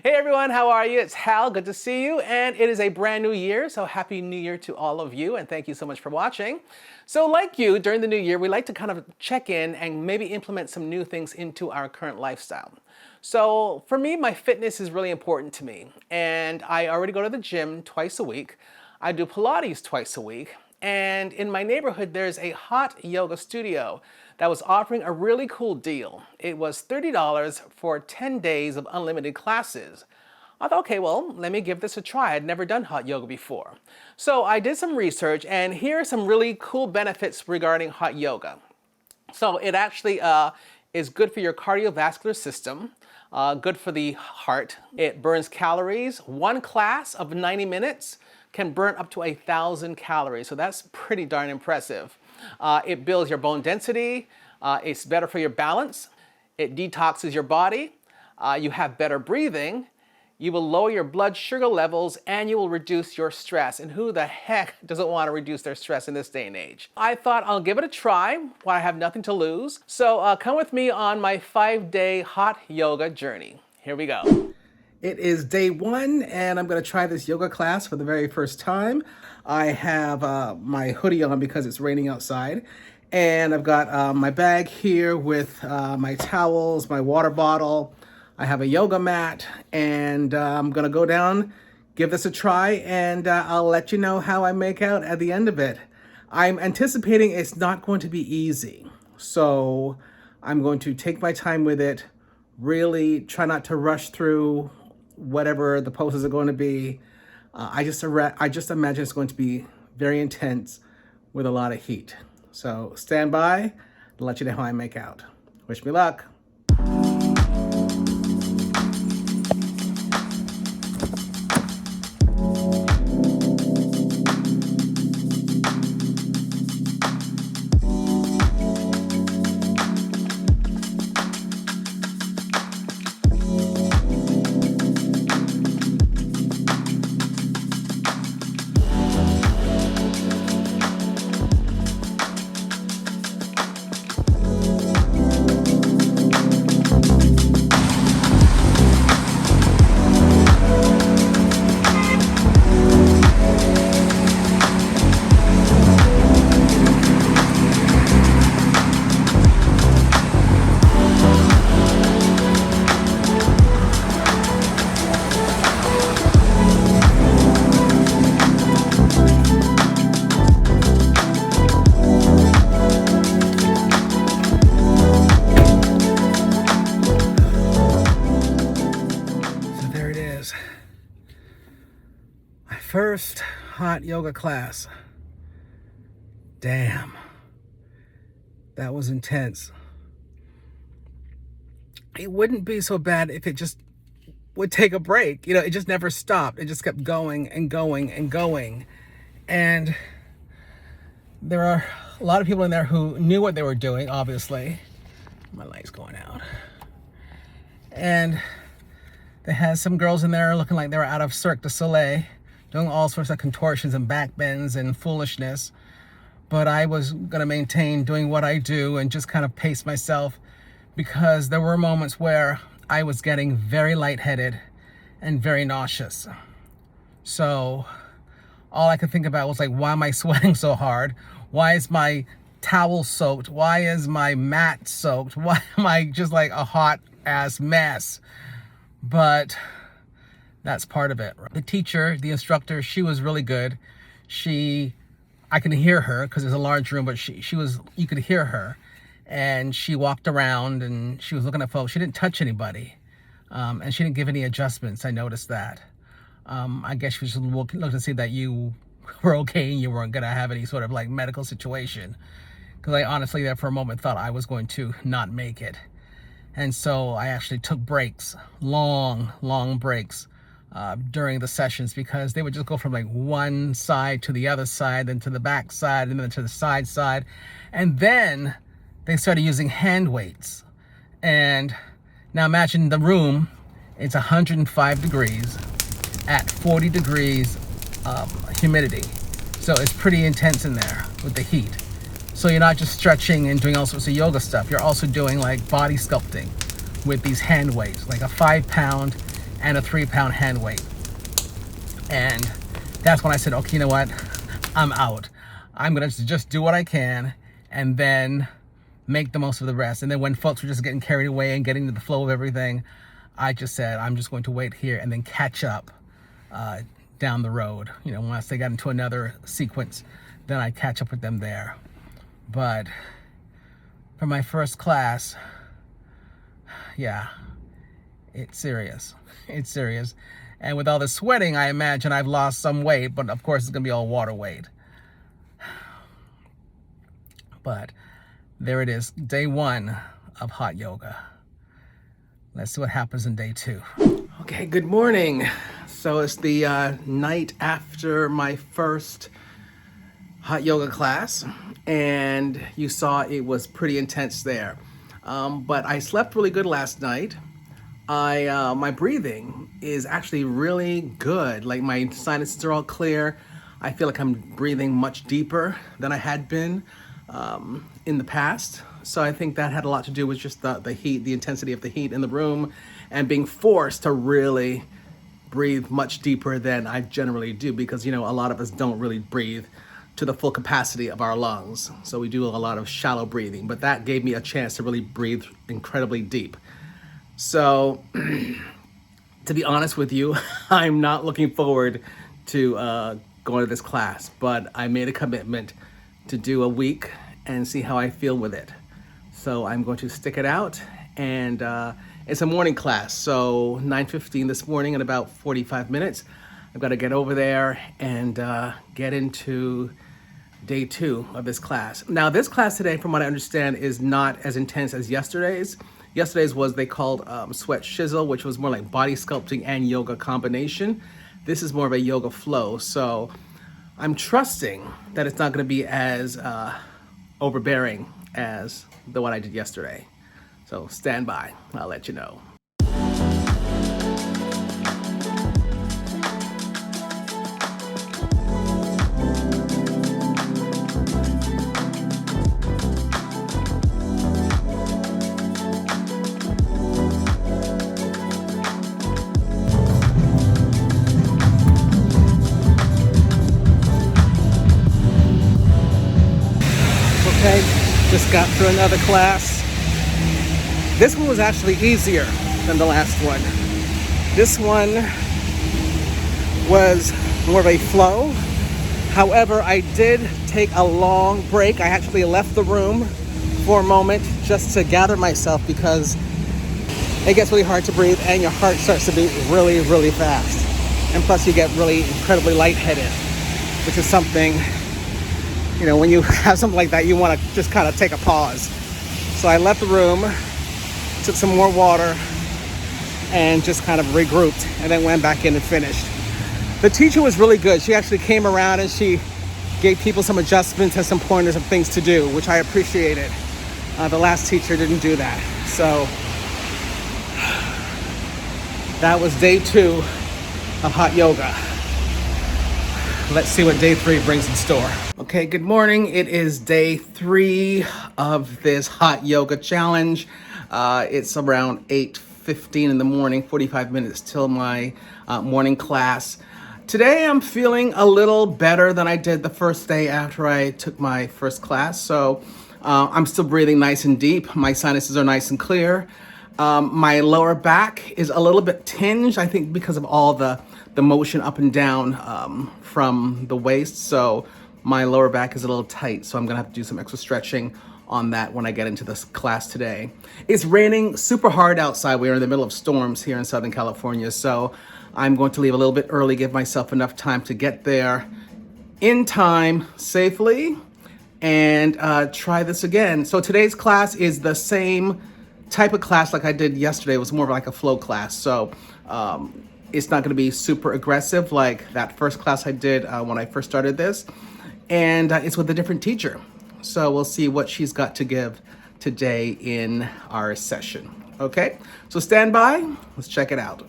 Hey everyone, how are you? It's Hal, good to see you. And it is a brand new year, so happy new year to all of you, and thank you so much for watching. So like you, during the new year, we like to kind of check in and maybe implement some new things into our current lifestyle. So for me, my fitness is really important to me, and I already go to the gym twice a week. I do Pilates twice a week, and in my neighborhood, there's a hot yoga studio that was offering a really cool deal. It was $30 for 10 days of unlimited classes. I thought, okay, well, let me give this a try. I'd never done hot yoga before. So I did some research, and here are some really cool benefits regarding hot yoga. So it actually is good for your cardiovascular system, good for the heart. It burns calories. One class of 90 minutes can burn up to 1,000 calories, so that's pretty darn impressive. It builds your bone density. It's better for your balance. It detoxes your body. You have better breathing. You will lower your blood sugar levels, and you will reduce your stress. And who the heck doesn't want to reduce their stress in this day and age? I thought I'll give it a try while I have nothing to lose. So come with me on my 5-day hot yoga journey. Here we go. It is day one, and I'm going to try this yoga class for the very first time. I have my hoodie on because it's raining outside, and I've got my bag here with my towels, my water bottle. I have a yoga mat, and I'm going to go down, give this a try, and I'll let you know how I make out at the end of it. I'm anticipating it's not going to be easy, so I'm going to take my time with it, really try not to rush through whatever the poses are going to be. I just imagine it's going to be very intense with a lot of heat. So stand by and let you know how I make out. Wish me luck. First hot yoga class. Damn, that was intense. It wouldn't be so bad if it just would take a break. You know, it just never stopped. It just kept going and going and going. And there are a lot of people in there who knew what they were doing, obviously. My light's going out. And they had some girls in there looking like they were out of Cirque du Soleil, doing all sorts of contortions and back bends and foolishness. But I was going to maintain doing what I do and just kind of pace myself, because there were moments where I was getting very lightheaded and very nauseous. So all I could think about was like, why am I sweating so hard? Why is my towel soaked? Why is my mat soaked? Why am I just like a hot ass mess? But that's part of it. The teacher, the instructor, she was really good. I can hear her because there's a large room, but you could hear her. And she walked around and she was looking at folks. She didn't touch anybody. And she didn't give any adjustments. I noticed that. I guess she was looking to see that you were okay and you weren't going to have any sort of like medical situation. Because I honestly there for a moment thought I was going to not make it. And so I actually took breaks, long breaks. During the sessions, because they would just go from like one side to the other side, then to the back side, and then to the side. And then they started using hand weights. And now imagine the room, it's 105 degrees at 40 degrees humidity. So it's pretty intense in there with the heat. So you're not just stretching and doing all sorts of yoga stuff. You're also doing like body sculpting with these hand weights, like a 5-pound and a 3-pound hand weight. And that's when I said, okay, you know what? I'm out. I'm gonna just do what I can and then make the most of the rest. And then when folks were just getting carried away and getting into the flow of everything, I just said, I'm just going to wait here and then catch up down the road. You know, once they got into another sequence, then I'd catch up with them there. But for my first class, yeah, it's serious. It's serious. And with all the sweating, I imagine I've lost some weight, but of course it's gonna be all water weight. But there it is, day 1 of hot yoga. Let's see what happens in day 2. Okay, good morning. So it's the night after my first hot yoga class, and you saw it was pretty intense there. But I slept really good last night. My breathing is actually really good. Like my sinuses are all clear. I feel like I'm breathing much deeper than I had been in the past. So I think that had a lot to do with just the heat, the intensity of the heat in the room, and being forced to really breathe much deeper than I generally do, because, you know, a lot of us don't really breathe to the full capacity of our lungs. So we do a lot of shallow breathing, but that gave me a chance to really breathe incredibly deep. So to be honest with you, I'm not looking forward to going to this class, but I made a commitment to do a week and see how I feel with it. So I'm going to stick it out, and it's a morning class, so 9:15 this morning in about 45 minutes. I've got to get over there and get into day 2 of this class. Now this class today, from what I understand, is not as intense as yesterday's. Yesterday's was, they called Sweat Shizzle, which was more like body sculpting and yoga combination. This is more of a yoga flow. So I'm trusting that it's not gonna be as overbearing as the one I did yesterday. So stand by, I'll let you know. Okay, just got through another class. This one was actually easier than the last one. This one was more of a flow. However, I did take a long break. I actually left the room for a moment just to gather myself, because it gets really hard to breathe and your heart starts to beat really, really fast. And plus you get really incredibly lightheaded, which is something, you know, when you have something like that, you want to just kind of take a pause. So I left the room, took some more water, and just kind of regrouped, and then went back in and finished. The teacher was really good. She actually came around and she gave people some adjustments and some pointers of things to do, which I appreciated. The last teacher didn't do that. So that was day 2 of hot yoga. Let's see what day 3 brings in store. Okay, good morning. It is day 3 of this hot yoga challenge. It's around 8:15 in the morning, 45 minutes till my morning class. Today I'm feeling a little better than I did the first day after I took my first class. So I'm still breathing nice and deep. My sinuses are nice and clear. My lower back is a little bit tinged, I think because of all the motion up and down from the waist. So my lower back is a little tight, so I'm gonna have to do some extra stretching on that when I get into this class today. It's raining super hard outside. We are in the middle of storms here in Southern California, so I'm going to leave a little bit early, give myself enough time to get there in time safely and try this again. So today's class is the same type of class like I did yesterday. It was more like a flow class. So it's not gonna be super aggressive like that first class I did when I first started this. And it's with a different teacher. So we'll see what she's got to give today in our session. Okay, so stand by, let's check it out.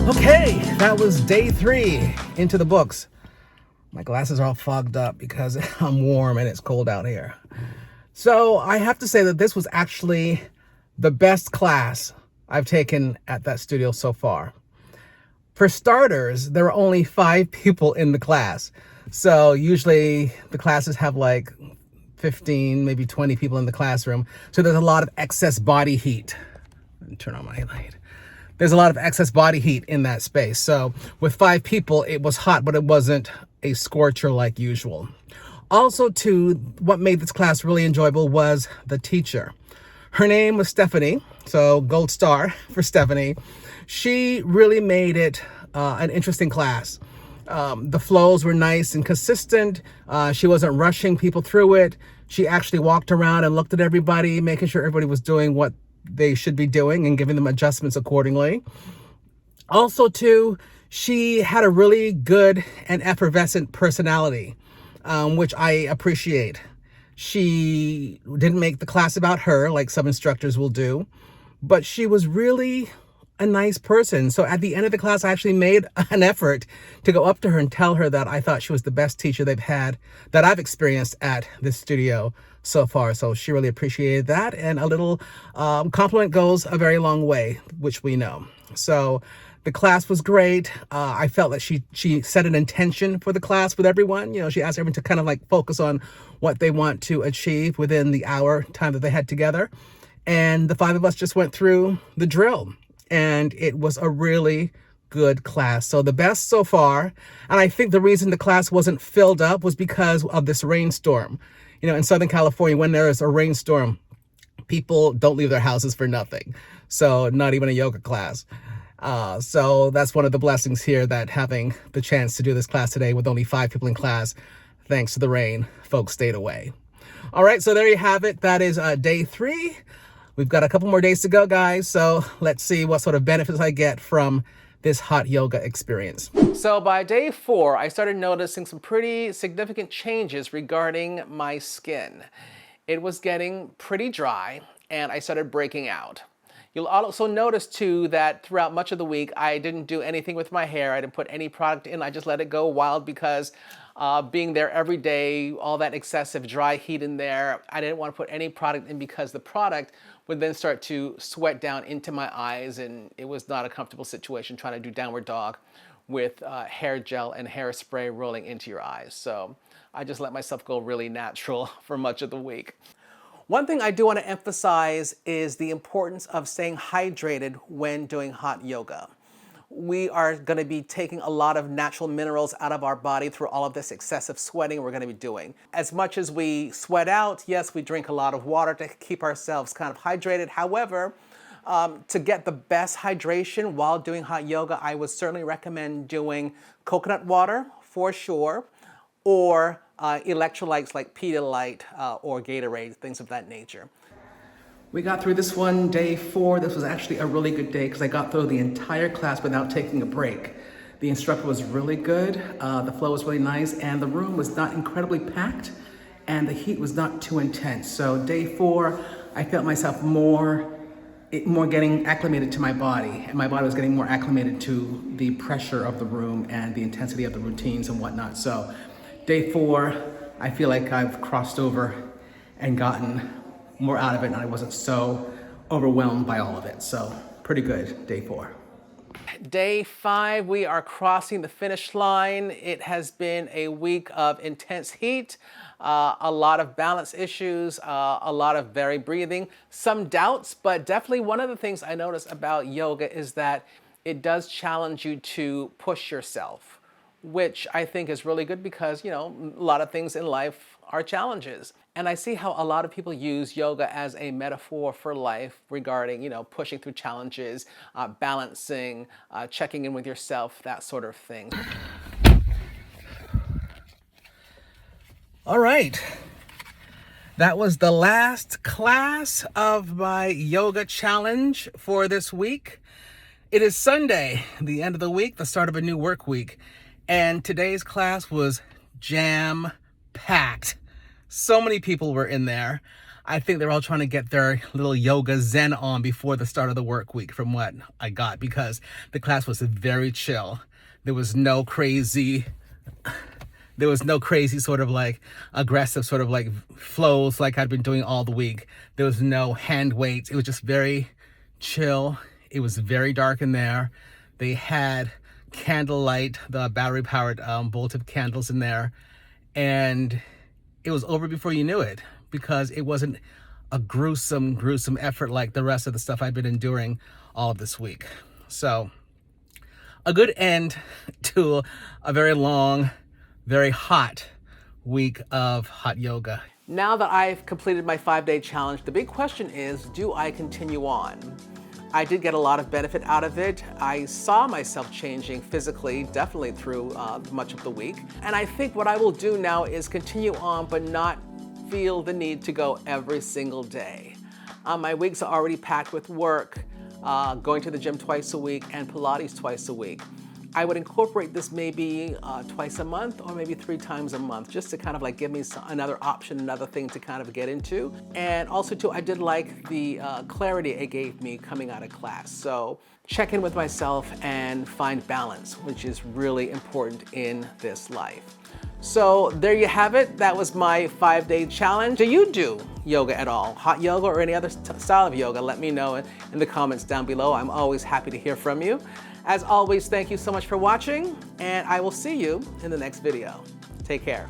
Okay, that was day 3 into the books. My glasses are all fogged up because I'm warm and it's cold out here. So I have to say that this was actually the best class I've taken at that studio so far. For starters, there were only 5 people in the class. So usually the classes have like 15, maybe 20 people in the classroom. So there's a lot of excess body heat. Let me turn on my light. There's a lot of excess body heat in that space. So with 5 people, it was hot, but it wasn't a scorcher like usual. Also, too, what made this class really enjoyable was the teacher. Her name was Stephanie, so gold star for Stephanie. She really made it an interesting class. The flows were nice and consistent. She wasn't rushing people through it. She actually walked around and looked at everybody, making sure everybody was doing what they should be doing and giving them adjustments accordingly. Also, too, she had a really good and effervescent personality, which I appreciate. She didn't make the class about her like some instructors will do, but she was really a nice person. So at the end of the class, I actually made an effort to go up to her and tell her that I thought she was the best teacher they've had that I've experienced at this studio so far. So she really appreciated that. And a little compliment goes a very long way, which we know. So the class was great. I felt that she set an intention for the class with everyone. You know, she asked everyone to kind of like focus on what they want to achieve within the hour time that they had together. And the 5 of us just went through the drill. And it was a really good class. So the best so far. And I think the reason the class wasn't filled up was because of this rainstorm. You know, in Southern California, when there is a rainstorm, people don't leave their houses for nothing. So not even a yoga class. So that's one of the blessings here, that having the chance to do this class today with only 5 people in class, thanks to the rain, folks stayed away. All right, so there you have it. That is day 3. We've got a couple more days to go, guys. So let's see what sort of benefits I get from this hot yoga experience. So by day 4, I started noticing some pretty significant changes regarding my skin. It was getting pretty dry and I started breaking out. You'll also notice too that throughout much of the week, I didn't do anything with my hair. I didn't put any product in. I just let it go wild because being there every day, all that excessive dry heat in there, I didn't want to put any product in because the product would then start to sweat down into my eyes, and it was not a comfortable situation trying to do downward dog with hair gel and hairspray rolling into your eyes. So I just let myself go really natural for much of the week. One thing I do want to emphasize is the importance of staying hydrated when doing hot yoga. We are going to be taking a lot of natural minerals out of our body through all of this excessive sweating we're going to be doing. As much as we sweat out, yes, we drink a lot of water to keep ourselves kind of hydrated. However, to get the best hydration while doing hot yoga, I would certainly recommend doing coconut water for sure, or electrolytes like Pedialyte or Gatorade, things of that nature. We got through this one, day 4. This was actually a really good day because I got through the entire class without taking a break. The instructor was really good, the flow was really nice, and the room was not incredibly packed, and the heat was not too intense. So day 4, I felt myself more getting acclimated to my body, and my body was getting more acclimated to the pressure of the room and the intensity of the routines and whatnot. So day 4, I feel like I've crossed over and gotten more out of it, and I wasn't so overwhelmed by all of it. So pretty good, day 4. Day 5, we are crossing the finish line. It has been a week of intense heat, a lot of balance issues, a lot of very breathing, some doubts, but definitely one of the things I notice about yoga is that it does challenge you to push yourself, which I think is really good because, you know, a lot of things in life are challenges. And I see how a lot of people use yoga as a metaphor for life regarding, you know, pushing through challenges, balancing, checking in with yourself, that sort of thing. All right. That was the last class of my yoga challenge for this week. It is Sunday, the end of the week, the start of a new work week. And today's class was jam-packed. So many people were in there. I think they're all trying to get their little yoga zen on before the start of the work week from what I got, because the class was very chill. There was no crazy sort of like aggressive sort of like flows like I'd been doing all the week. There was no hand weights. It was just very chill. It was very dark in there. They had candlelight, the battery powered bowl-tip candles in there. And it was over before you knew it, because it wasn't a gruesome effort like the rest of the stuff I've been enduring all of this week. So a good end to a very long, very hot week of hot yoga. Now that I've completed my 5-day challenge, the big question is, do I continue on? I did get a lot of benefit out of it. I saw myself changing physically, definitely through much of the week. And I think what I will do now is continue on, but not feel the need to go every single day. My weeks are already packed with work, going to the gym twice a week and Pilates twice a week. I would incorporate this maybe twice a month or maybe 3 times a month, just to kind of like give me another option, another thing to kind of get into. And also too, I did like the clarity it gave me coming out of class. So check in with myself and find balance, which is really important in this life. So there you have it. That was my 5-day challenge. Do you do yoga at all? Hot yoga or any other style of yoga? Let me know in the comments down below. I'm always happy to hear from you. As always, thank you so much for watching, and I will see you in the next video. Take care.